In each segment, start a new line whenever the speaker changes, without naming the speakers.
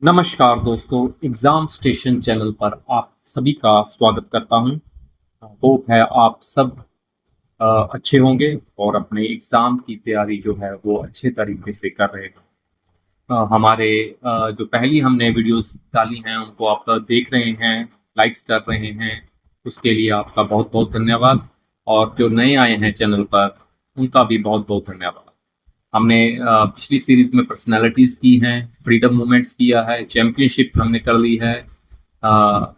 नमस्कार दोस्तों, exam station channel पर आप सभी का स्वागत करता हूं। होप है आप सब अच्छे होंगे और अपने एग्ज़ाम की तैयारी जो है वो अच्छे तरीके से कर रहे हैं। हमारे जो पहली हमने वीडियोस डाली हैं उनको आप देख रहे हैं, लाइक्स कर रहे हैं, उसके लिए आपका बहुत-बहुत धन्यवाद। और जो नए आए हैं चैनल पर, उनका भी बहुत-बहुत धन्यवाद। हमने पिछली सीरीज़ में पर्सनैलिटीज़ की हैं, फ्रीडम मूवमेंट्स किया है, चैंपियनशिप हमने कर ली है,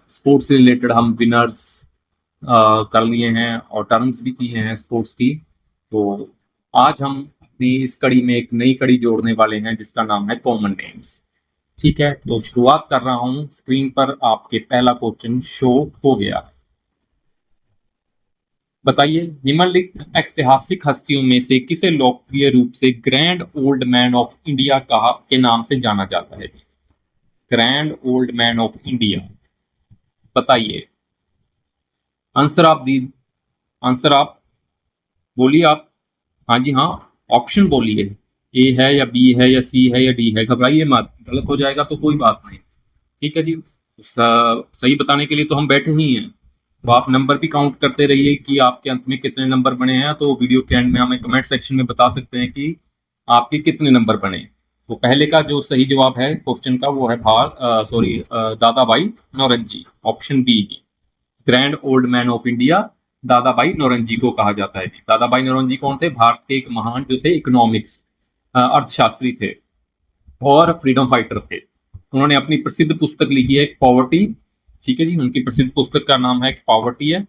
स्पोर्ट्स से रिलेटेड हम विनर्स कर लिए हैं और टर्म्स भी किए हैं स्पोर्ट्स की। तो आज हम अपनी इस कड़ी में एक नई कड़ी जोड़ने वाले हैं जिसका नाम है कॉमन नेम्स। ठीक है, तो शुरुआत कर रहा हूँ। स्क्रीन पर आपके पहला क्वेश्चन शो हो गया। बताइए, निम्नलिखित ऐतिहासिक हस्तियों में से किसे लोकप्रिय रूप से grand old man of India कहा के नाम से जाना जाता है? Grand old man of India, बताइए। आंसर आप दी आंसर आप बोलिए आप। हाँ जी हाँ, ऑप्शन बोलिए। ए है या बी है या सी है या डी है? घबराइए मत, गलत हो जाएगा तो कोई बात नहीं। ठीक है जी, उसका सही बताने के लिए तो हम बैठे ही हैं। तो आप नंबर भी काउंट करते रहिए कि आपके अंत में कितने नंबर बने हैं। तो वीडियो के एंड में हमें कमेंट सेक्शन में बता सकते हैं कि आपके कितने नंबर बने। तो पहले का जो सही जवाब है क्वेश्चन का वो है Dadabhai Naoroji, option B. Grand old man of India Dadabhai Naoroji को कहा जाता है। दादा भाई नौरोजी कौन थे? भारत के एक महान जो थे इकोनॉमिक्स अर्थशास्त्री थे और फ्रीडम फाइटर थे। उन्होंने अपनी प्रसिद्ध पुस्तक लिखी है पॉवर्टी। ठीक है जी, उनकी प्रसिद्ध पुस्तक का नाम है पॉवर्टी है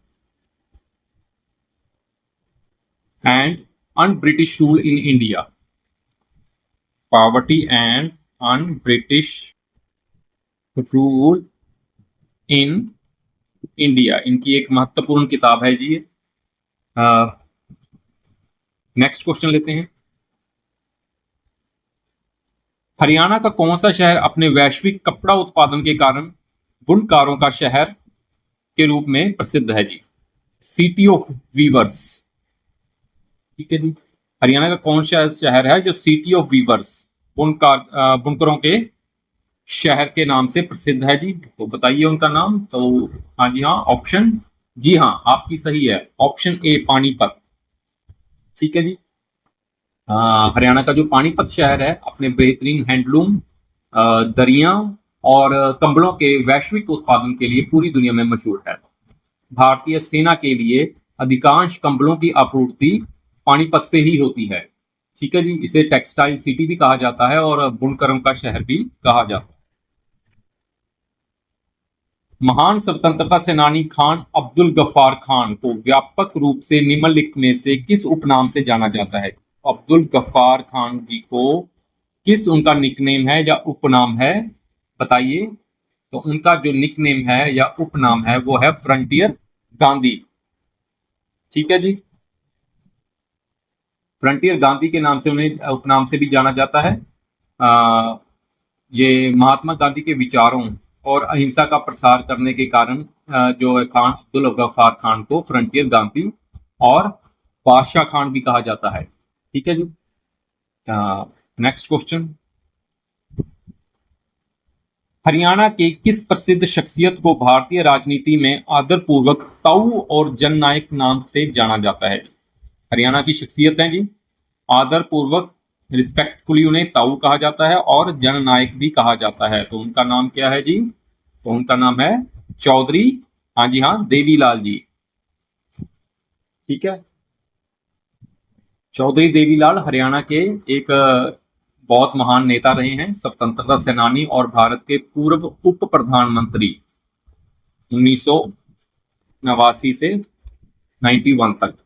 and un British rule in India. Poverty and un British rule in India, इनकी एक महत्वपूर्ण किताब है जी। नेक्स्ट क्वेश्चन लेते हैं। हरियाणा का कौन सा शहर अपने वैश्विक कपड़ा उत्पादन के कारण बुनकारों का शहर के रूप में प्रसिद्ध है जी? City of viewers. ठीक है जी, हरियाणा का कौन सा शहर है जो सिटी ऑफ वीवर्स, बुनकरों के शहर के नाम से प्रसिद्ध है जी? तो बताइए उनका नाम। तो हाँ जी हाँ, ऑप्शन जी हाँ आपकी सही है, ऑप्शन ए पानीपत। ठीक है जी, हरियाणा का जो पानीपत शहर है अपने बेहतरीन हैंडलूम, दरिया और कंबलों के वैश्विक उत्पादन के लिए पूरी दुनिया में मशहूर है। भारतीय सेना के लिए अधिकांश कंबलों की आपूर्ति पानीपत से ही होती है। ठीक है जी, इसे टेक्सटाइल सिटी भी कहा जाता है और बुनकरों का शहर भी कहा जाता है। महान स्वतंत्रता सेनानी खान अब्दुल गफ्फार खान को व्यापक रूप से निम्नलिखित में से किस उपनाम से जाना जाता है? अब्दुल गफ्फार खान जी को किस उनका निकनेम है या उपनाम है? बताइए। तो उनका जो निकनेम है या उपनाम है वो है फ्रंटियर गांधी। ठीक है जी, फ्रंटियर गांधी के नाम से उन्हें उपनाम से भी जाना जाता है। ये महात्मा गांधी के विचारों और अहिंसा का प्रसार करने के कारण जो है खान अब्दुल गफ्फार खान को फ्रंटियर गांधी और बादशाह खान भी कहा जाता है। ठीक है जी, नेक्स्ट क्वेश्चन। हरियाणा के किस प्रसिद्ध शख्सियत को भारतीय राजनीति में आदरपूर्वक ताऊ और जननायक नाम से जाना जाता है? हरियाणा की शख्सियत है जी, आदरपूर्वक रिस्पेक्टफुली उन्हें ताऊ कहा जाता है और जननायक भी कहा जाता है। तो उनका नाम क्या है जी? तो उनका नाम है चौधरी, हाँ जी हाँ, देवीलाल जी। ठीक है, चौधरी देवीलाल हरियाणा के एक बहुत महान नेता रहे हैं, स्वतंत्रता सेनानी और भारत के पूर्व उप प्रधानमंत्री 1989 से 91 तक।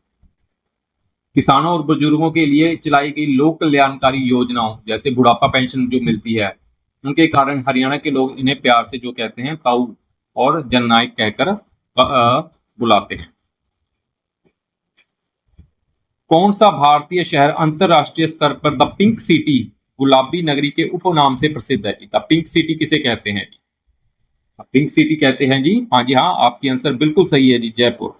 किसानों और बुजुर्गों के लिए चलाई गई लोक कल्याणकारी योजनाओं जैसे बुढ़ापा पेंशन जो मिलती है, उनके कारण हरियाणा के लोग इन्हें प्यार से जो कहते हैं ताऊ और जननायक कहकर बुलाते हैं। कौन सा भारतीय शहर अंतरराष्ट्रीय स्तर पर द पिंक सिटी, गुलाबी नगरी के उपनाम से प्रसिद्ध है? द पिंक सिटी किसे कहते हैं? पिंक सिटी कहते हैं जी, हाँ जी हाँ आपकी आंसर बिल्कुल सही है जी, जयपुर।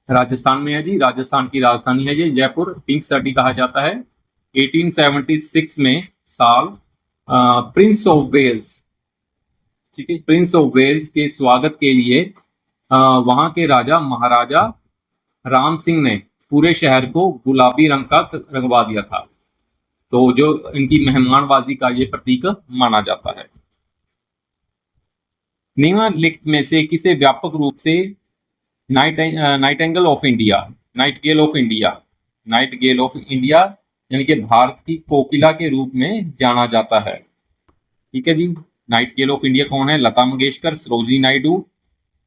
राजस्थान में है जी, राजस्थान की राजधानी है ये जयपुर। पिंक सिटी कहा जाता है। 1876 में साल प्रिंस ऑफ वेल्स, ठीक है, प्रिंस ऑफ वेल्स के स्वागत के लिए वहां के राजा महाराजा राम सिंह ने पूरे शहर को गुलाबी रंग का रंगवा दिया था। तो जो इनकी मेहमानबाजी का ये प्रतीक माना जाता है। निम्नलिखित में से किसे व्यापक रूप से nightingale of India, nightingale of India, nightingale of India यानी कि भारत की कोकिला के रूप में जाना जाता है? ठीक है जी, नाइटगेल ऑफ इंडिया कौन है? लता मंगेशकर, सरोजिनी नायडू,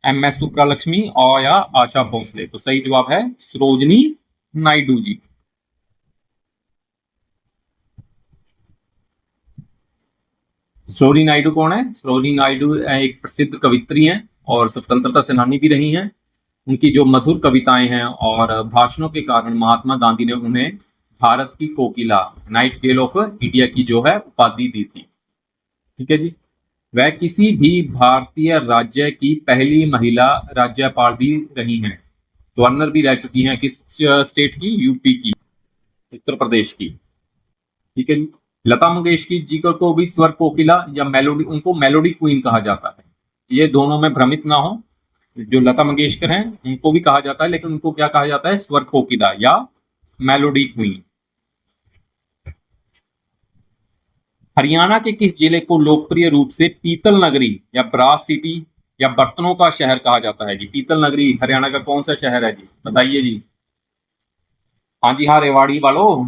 एम.एस. सुब्रलक्ष्मी और या आशा भोसले। तो सही जवाब है सरोजिनी नायडू जी। सरोजिनी नायडू कौन है? सरोजिनी नायडू एक प्रसिद्ध कवित्री हैं और स्वतंत्रता सेनानी भी रही हैं। उनकी जो मधुर कविताएं हैं और भाषणों के कारण महात्मा गांधी ने उन्हें भारत की कोकिला, नाइटगेल ऑफ इंडिया की जो है उपाधि दी थी। ठीक है जी। वह किसी भी भारतीय राज्य की पहली महिला राज्यपाल भी रही हैं, गवर्नर भी रह चुकी हैं। किस स्टेट की? यूपी की, उत्तर प्रदेश की। ठीक है जी। लता मंगेशकर जी को भी स्वर कोकिला या मेलोडी, उनको मेलोडी क्वीन कहा जाता है। ये दोनों में भ्रमित ना हो, जो लता मंगेशकर हैं उनको भी कहा जाता है, लेकिन उनको क्या कहा जाता है? स्वर कोकिला या मेलोडी क्वीन। हरियाणा के किस जिले को लोकप्रिय रूप से पीतल नगरी या ब्रास सिटी या बर्तनों का शहर कहा जाता है जी? पीतल नगरी हरियाणा का कौन सा शहर है जी? बताइए जी। हाँ जी, हाँ, रेवाड़ी वालों,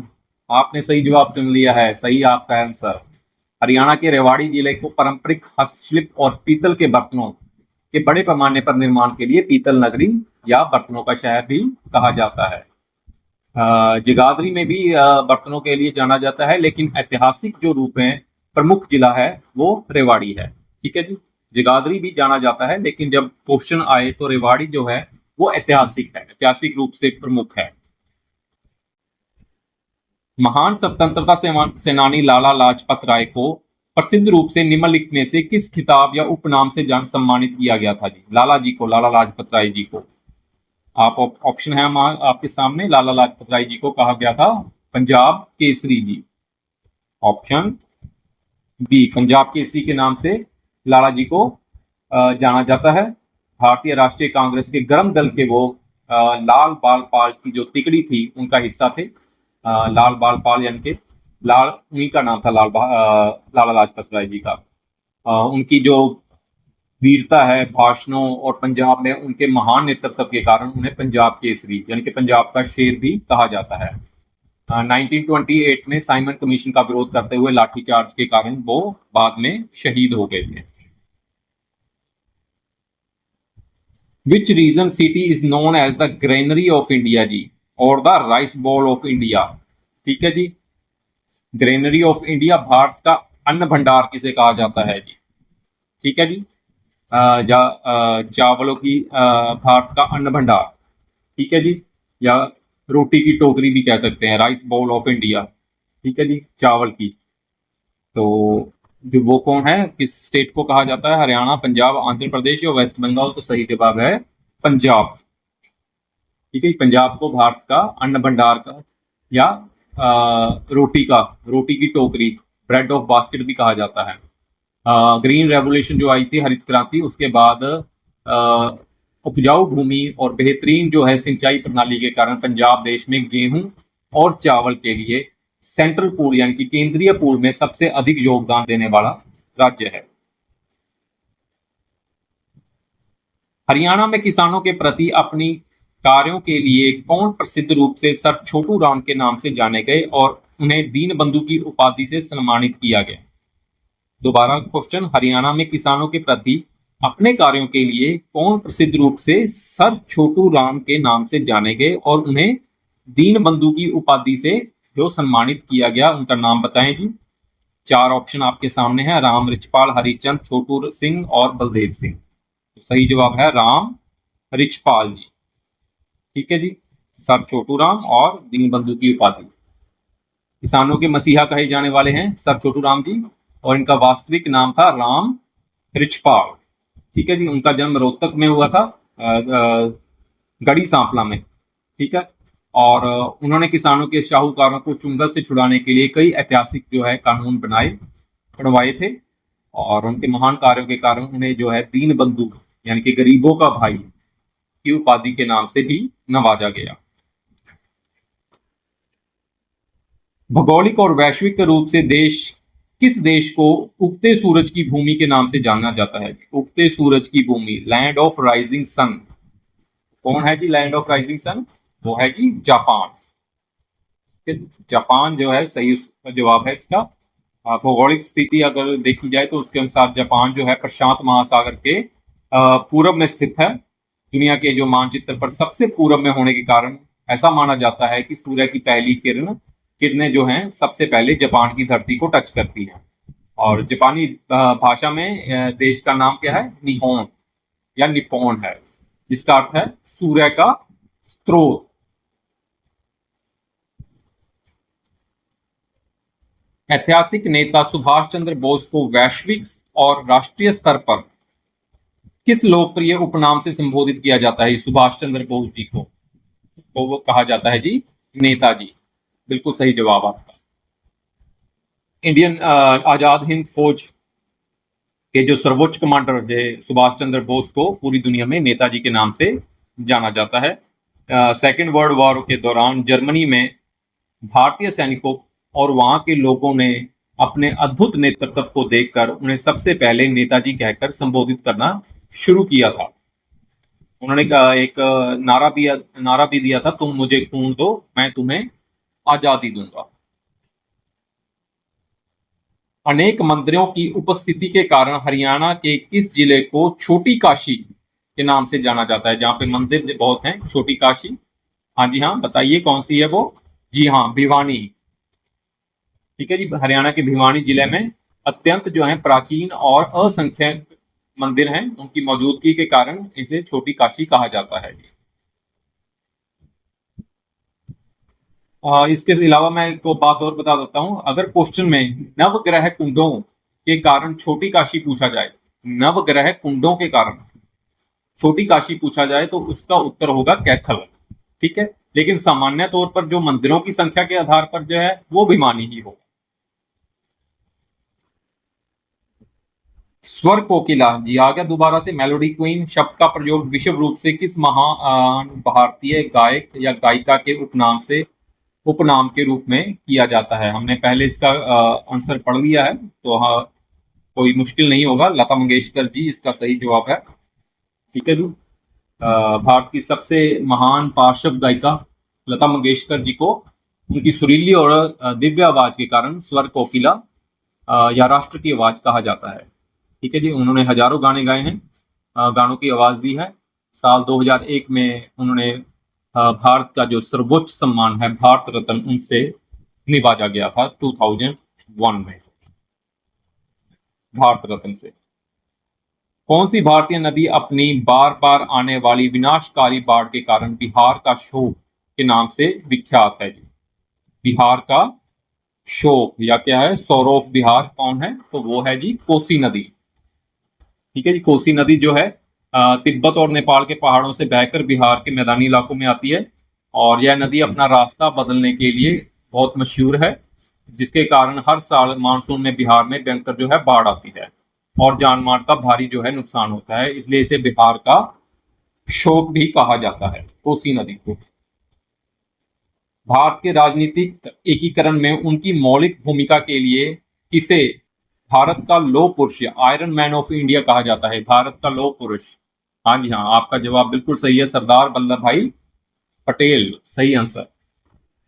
आपने सही जवाब चुन लिया है। सही आपका आंसर। हरियाणा के रेवाड़ी जिले को पारंपरिक हस्तशिल्प और पीतल के बर्तनों के बड़े पैमाने पर निर्माण के लिए पीतल नगरी या बर्तनों का शहर भी कहा जाता है। जगाधरी में भी बर्तनों के लिए जाना जाता है, लेकिन ऐतिहासिक जो रूप में प्रमुख जिला है वो रेवाड़ी है। ठीक है जी। जगाधरी भी जाना जाता है, लेकिन जब क्वेश्चन आए तो रेवाड़ी जो है वो ऐतिहासिक है, ऐतिहासिक रूप से प्रमुख है। महान स्वतंत्रता सेनानी लाला लाजपत राय को प्रसिद्ध रूप से निम्नलिखित में से किस खिताब या उपनाम से सम्मानित किया गया था जी? लाला जी को, लाला लाजपत राय जी को, आप ऑप्शन है आपके सामने। लाला लाजपत राय जी को कहा गया था पंजाब केसरी जी। ऑप्शन बी, पंजाब केसरी के नाम से लाला जी को जाना जाता है। भारतीय राष्ट्रीय कांग्रेस के गर्म दल के वो लाल बाल पाल की जो तिकड़ी थी उनका हिस्सा थे। लाल बाल पाल यानी कि लाल, उन्हीं का नाम था लाला लाजपत राय जी का। उनकी जो वीरता है भाषणों और पंजाब में उनके महान नेतृत्व के कारण उन्हें पंजाब केसरी यानी कि पंजाब का शेर भी कहा जाता है। 1928 में साइमन कमीशन का विरोध करते हुए लाठीचार्ज के कारण वो बाद में शहीद हो गए थे। Which region city is known as the granary of India जी और the rice bowl of India? ठीक है जी। ग्रेनरी ऑफ इंडिया, भारत का अन्न भंडार किसे कहा जाता है जी? ठीक है जी। चावलों की भारत का अन्न भंडार, ठीक है जी, या रोटी की टोकरी भी कह सकते हैं, राइस बाउल ऑफ इंडिया। ठीक है जी, चावल की। तो जो वो कौन है, किस स्टेट को कहा जाता है? हरियाणा, पंजाब, आंध्र प्रदेश या वेस्ट बंगाल? तो सही जवाब है पंजाब। ठीक है, पंजाब को भारत का अन्न भंडार का या रोटी की टोकरी, ब्रेड ऑफ बास्केट भी कहा जाता है। ग्रीन रेवोल्यूशन जो आई थी, हरित क्रांति, उसके बाद उपजाऊ भूमि और बेहतरीन जो है सिंचाई प्रणाली के कारण पंजाब देश में गेहूं और चावल के लिए सेंट्रल पूल यानी कि केंद्रीय पूल में सबसे अधिक योगदान देने वाला राज्य है। हरियाणा में किसानों के प्रति अपनी कार्यों के लिए कौन प्रसिद्ध रूप से सर छोटू राम के नाम से जाने गए और उन्हें दीनबंधु की उपाधि से सम्मानित किया गया? दोबारा क्वेश्चन, हरियाणा में किसानों के प्रति अपने कार्यों के लिए कौन प्रसिद्ध रूप से सर छोटू राम के नाम से जाने गए और उन्हें दीनबंधु की उपाधि से जो सम्मानित किया गया, उनका नाम बताएं जी। 4 ऑप्शन आपके सामने है, राम रिचपाल, हरिचंद, छोटू सिंह और बलदेव सिंह। तो सही जवाब है राम रिचपाल जी। ठीक है जी, सर छोटू राम और दीनबंधु की उपाधि। किसानों के मसीहा कहे जाने वाले हैं सर छोटू राम जी, और इनका वास्तविक नाम था राम रिचपाल। ठीक है जी, उनका जन्म रोहतक में हुआ था, गढ़ी सांपला में। ठीक है, और उन्होंने किसानों के शाहूकारों को चुंगल से छुड़ाने के लिए कई ऐतिहासिक जो है कानून बनाए। बनवाए थे और उनके महान कार्यों के कारण उन्हें जो है दीन बंधु यानी कि गरीबों का भाई की उपाधि के नाम से भी नवाजा गया। भौगोलिक और वैश्विक रूप से किस देश को उगते सूरज की भूमि के नाम से जाना जाता है? उगते सूरज की भूमि, लैंड ऑफ राइजिंग सन। कौन है जी लैंड ऑफ राइजिंग सन? वो है जी जापान। जापान जो है सही जवाब है इसका। भौगोलिक स्थिति अगर देखी जाए तो उसके अनुसार जापान जो है प्रशांत महासागर के पूरब में स्थित है। दुनिया के जो मानचित्र पर सबसे पूरब में होने के कारण ऐसा माना जाता है कि सूर्य की पहली किरणें जो हैं सबसे पहले जापान की धरती को टच करती हैं। और जापानी भाषा में देश का नाम क्या है? निहोन या निप्पॉन है, जिसका अर्थ है सूर्य का स्रोत। ऐतिहासिक नेता सुभाष चंद्र बोस को वैश्विक और राष्ट्रीय स्तर पर किस लोकप्रिय उपनाम से संबोधित किया जाता है? सुभाष चंद्र बोस जी को तो वो कहा जाता है जी नेताजी। बिल्कुल सही जवाब आपका। इंडियन आजाद हिंद फौज के जो सर्वोच्च कमांडर थे सुभाष चंद्र बोस को पूरी दुनिया में नेताजी के नाम से जाना जाता है। सेकेंड वर्ल्ड वॉर के दौरान जर्मनी में भारतीय सैनिकों और वहां के लोगों ने अपने अद्भुत नेतृत्व को देखकर उन्हें सबसे पहले नेताजी कहकर संबोधित करना शुरू किया था। उन्होंने एक नारा भी दिया था, तुम मुझे खून दो मैं तुम्हें आजादी दूंगा। अनेक मंदिरों की उपस्थिति के कारण हरियाणा के किस जिले को छोटी काशी के नाम से जाना जाता है? जहाँ पे मंदिर बहुत हैं, छोटी काशी। हाँ जी हाँ, बताइए कौन सी है वो? जी हाँ, भिवानी। ठीक है जी, हरियाणा के भिवानी जिले में अत्यंत जो है प्राचीन और असंख्यक मंदिर हैं, उनकी मौजूदगी के कारण इसे छोटी काशी कहा जाता है। इसके अलावा मैं एक बात और बता देता हूँ, अगर क्वेश्चन में नवग्रह कुंडों के कारण छोटी काशी पूछा जाए, नवग्रह कुंडों के कारण छोटी काशी पूछा जाए तो उसका उत्तर होगा कैथल। ठीक है, लेकिन सामान्य तौर पर जो मंदिरों की संख्या के आधार पर जो है वो भिवानी ही होगा। स्वर कोकिला जी आ गया दोबारा से। मेलोडी क्वीन शब्द का प्रयोग विश्व रूप से किस महान भारतीय गायक या गायिका के उपनाम के रूप में किया जाता है? हमने पहले इसका आंसर पढ़ लिया है, तो हाँ कोई मुश्किल नहीं होगा। लता मंगेशकर जी इसका सही जवाब है। ठीक है जी, भारत की सबसे महान पार्श्व गायिका लता मंगेशकर जी को उनकी सुरीली और दिव्य आवाज के कारण स्वर कोकिला या राष्ट्र की आवाज कहा जाता है। ठीक है जी, उन्होंने हजारों गाने गाए हैं, गानों की आवाज दी है। साल 2001 में उन्होंने भारत का जो सर्वोच्च सम्मान है भारत रत्न उनसे निवाजा गया था 2001 में भारत रत्न से। कौन सी भारतीय नदी अपनी बार बार आने वाली विनाशकारी बाढ़ के कारण बिहार का शोक के नाम से विख्यात है? बिहार का शोक या क्या है, सौरव बिहार कौन है? तो वो है जी कोसी नदी। ठीक है जी, कोसी नदी जो है तिब्बत और नेपाल के पहाड़ों से बहकर बिहार के मैदानी इलाकों में आती है और यह नदी अपना रास्ता बदलने के लिए बहुत मशहूर है, जिसके कारण हर साल मानसून में बिहार में भयंकर जो है बाढ़ आती है और जान माल का भारी जो है नुकसान होता है, इसलिए इसे बिहार का शोक भी कहा जाता है, कोसी नदी को। भारत के राजनीतिक एकीकरण में उनकी मौलिक भूमिका के लिए किसे भारत का लौह पुरुष या आयरन मैन ऑफ इंडिया कहा जाता है? भारत का लौह पुरुष। हाँ जी हाँ, आपका जवाब बिल्कुल सही है, सरदार वल्लभ भाई पटेल सही आंसर।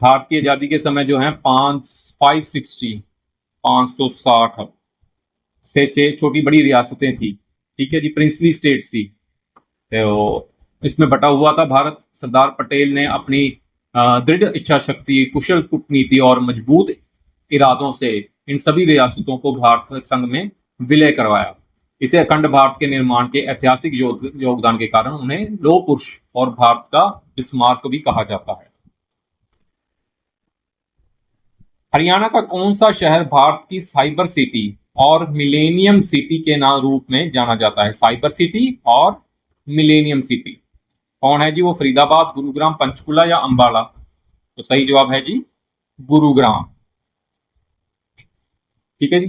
भारत की आजादी के समय जो है 560 से 6 छोटी बड़ी रियासतें थी। ठीक है जी, प्रिंसली स्टेट्स थी, तो इसमें बटा हुआ था भारत। सरदार पटेल ने अपनी दृढ़ इच्छा शक्ति, कुशल कूटनीति और मजबूत इरादों से इन सभी रियासतों को भारत संघ में विलय करवाया। इसे अखंड भारत के निर्माण के ऐतिहासिक योगदान के कारण उन्हें लौह पुरुष और भारत का बिस्मार्क भी कहा जाता है। हरियाणा का कौन सा शहर भारत की साइबर सिटी और मिलेनियम सिटी के नाम रूप में जाना जाता है? साइबर सिटी और मिलेनियम सिटी कौन है जी? वो फरीदाबाद, गुरुग्राम, पंचकुला या अंबाला? तो सही जवाब है जी गुरुग्राम। ठीक है जी,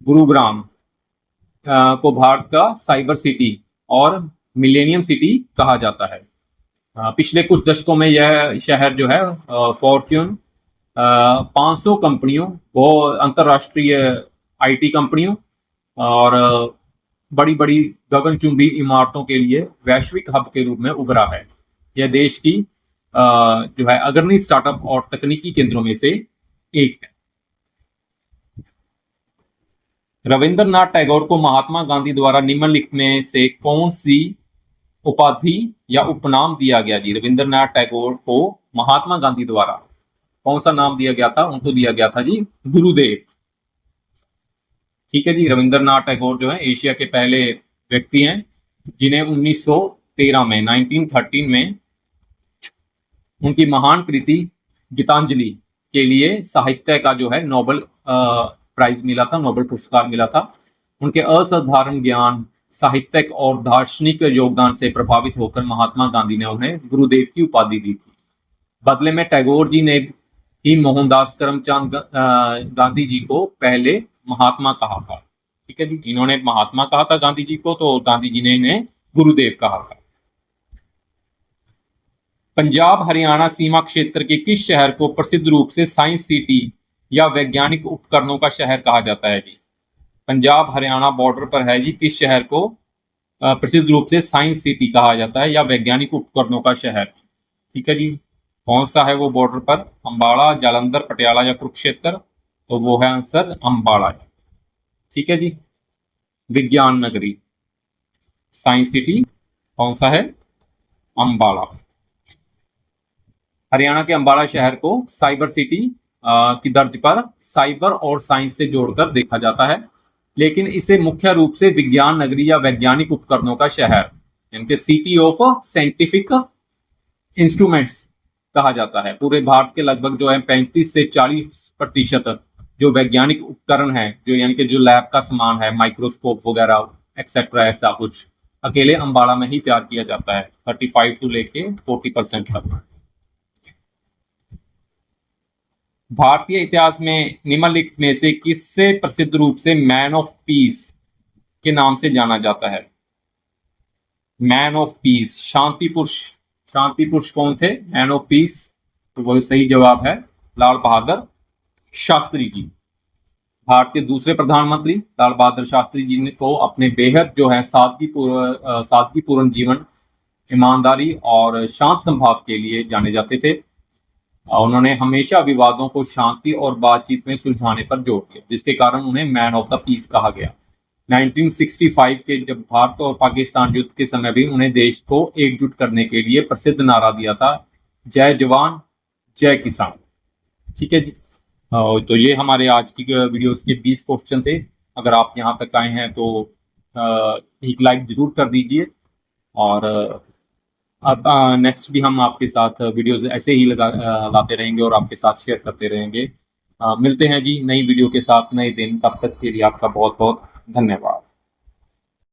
गुरुग्राम को भारत का साइबर सिटी और मिलेनियम सिटी कहा जाता है। पिछले कुछ दशकों में यह शहर जो है फॉर्च्यून 500 कंपनियों, वो अंतर्राष्ट्रीय आईटी कंपनियों और बड़ी-बड़ी गगनचुंबी इमारतों के लिए वैश्विक हब के रूप में उभरा है। यह देश की जो है अग्रणी स्टार्टअप और तकनीकी केंद्रों में से एक है। रविंद्रनाथ टैगोर को महात्मा गांधी द्वारा निम्नलिखित में से कौन सी उपाधि या उपनाम दिया गया जी? रविंद्रनाथ टैगोर को महात्मा गांधी द्वारा कौन सा नाम दिया गया था? उनको दिया गया था जी गुरुदेव। ठीक है जी। रविंद्रनाथ टैगोर जो है एशिया के पहले व्यक्ति हैं जिन्हें 1913 में 1913 में उनकी महान कृति गीतांजलि के लिए साहित्य का जो है नोबेल प्राइज मिला था, नोबेल पुरस्कार मिला था। उनके असाधारण ज्ञान, साहित्यिक और दार्शनिक योगदान से प्रभावित होकर महात्मा गांधी ने उन्हें गुरुदेव की उपाधि दी थी। बदले में टैगोर जी ने ही मोहनदास करमचंद गांधी जी को पहले महात्मा कहा था। ठीक है जी। इन्होंने महात्मा कहा था गांधी जी को, तो गांधी जी ने इन्हें गुरुदेव कहा था। पंजाब हरियाणा सीमा क्षेत्र के किस शहर को प्रसिद्ध रूप से साइंस सिटी या वैज्ञानिक उपकरणों का शहर कहा जाता है जी? पंजाब हरियाणा बॉर्डर पर है जी, किस शहर को प्रसिद्ध रूप से साइंस सिटी कहा जाता है या वैज्ञानिक उपकरणों का शहर? ठीक है जी। कौन सा है वो बॉर्डर पर? अंबाला, जालंधर, पटियाला या कुरुक्षेत्र? तो वो है आंसर अंबाला। ठीक है जी। विज्ञान नगरी साइंस सिटी कौन सा है? अंबाला। हरियाणा के अंबाला शहर को साइबर सिटी की दर्ज पर साइबर और साइंस से जोड़कर देखा जाता है, लेकिन इसे मुख्य रूप से विज्ञान नगरी या वैज्ञानिक उपकरणों का शहर यानी कि सिटी ऑफ साइंटिफिक इंस्ट्रूमेंट्स कहा जाता है। पूरे भारत के लगभग जो है 35 से 40% जो वैज्ञानिक उपकरण है, जो यानी कि जो लैब का सामान है, माइक्रोस्कोप वगैरह एक्सेट्रा, ऐसा कुछ अकेले अंबाला में ही तैयार किया जाता है। 35 टू लेके 40% तक। भारतीय इतिहास में निम्नलिखित में से किससे प्रसिद्ध रूप से मैन ऑफ पीस के नाम से जाना जाता है? मैन ऑफ पीस, शांति पुरुष। शांति पुरुष कौन थे मैन ऑफ पीस? तो वही सही जवाब है लाल बहादुर शास्त्री जी। भारत के दूसरे प्रधानमंत्री लाल बहादुर शास्त्री जी ने को अपने बेहद जो है सादगीपूर्ण जीवन, ईमानदारी और शांत स्वभाव के लिए जाने जाते थे। उन्होंने हमेशा विवादों को शांति और बातचीत में सुलझाने पर जोर दिया, जिसके कारण उन्हें मैन ऑफ द पीस कहा गया। 1965 के जब भारत और पाकिस्तान युद्ध के समय भी उन्हें देश को एकजुट करने के लिए प्रसिद्ध नारा दिया था, जय जवान जय किसान। ठीक है जी। तो ये हमारे आज की वीडियोस के 20 क्वेश्चन थे। अगर आप यहाँ तक आए हैं तो एक लाइक जरूर कर दीजिए, और नेक्स्ट भी हम आपके साथ वीडियोस ऐसे ही लाते रहेंगे और आपके साथ शेयर करते रहेंगे। मिलते हैं जी नई वीडियो के साथ नए दिन। तब तक के लिए आपका बहुत बहुत धन्यवाद।